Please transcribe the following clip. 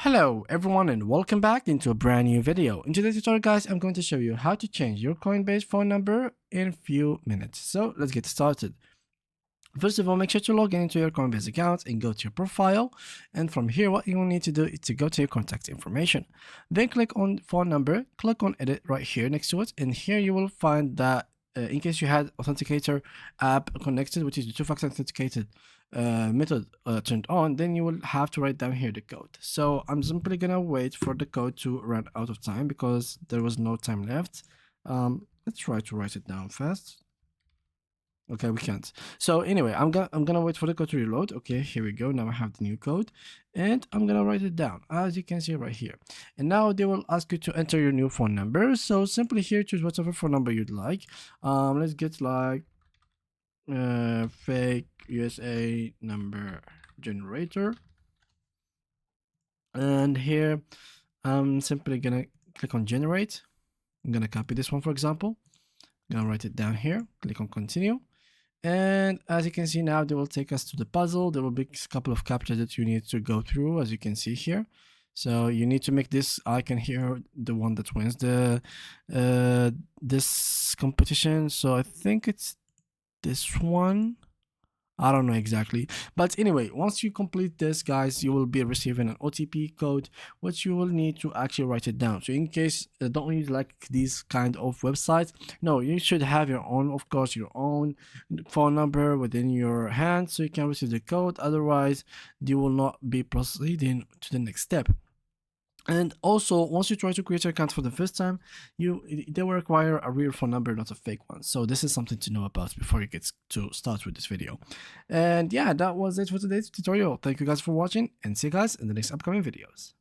Hello everyone and welcome back into a brand new video. In today's tutorial guys, I'm going to show you how to change your Coinbase phone number in a few minutes. So let's get started. First of all, make sure to log in into your Coinbase account and go to your profile. And from here, what you will need to do is to go to your contact information. Then click on phone number, click on edit right here next to it. And here you will find that in case you had authenticator app connected, which is the two-factor authenticated method turned on, then you will have to write down here the code. So I'm simply gonna wait for the code to run out of time because there was no time left. Let's try to write it down fast. Okay, we can't. So anyway, I'm gonna wait for the code to reload. Okay, here we go. Now I have the new code and I'm gonna write it down as you can see right here. And now they will ask you to enter your new phone number. So simply here choose whatever phone number you'd like. Let's get like fake USA number generator. And here I'm simply gonna click on generate. I'm gonna copy this one for example. I'm gonna write it down here, click on continue. And as you can see now, they will take us to the puzzle. There will be a couple of captures that you need to go through, as you can see here. So you need to make this icon here the one that wins the this competition. So I think it's this one. I don't know exactly, but anyway, once you complete this guys, you will be receiving an OTP code which you will need to actually write it down. So in case don't use like these kind of websites, no, you should have your own, of course, your own phone number within your hand so you can receive the code. Otherwise you will not be proceeding to the next step. And also, once you try to create your account for the first time, they will require a real phone number, not a fake one. So this is something to know about before you get to start with this video. And yeah, that was it for today's tutorial. Thank you guys for watching and see you guys in the next upcoming videos.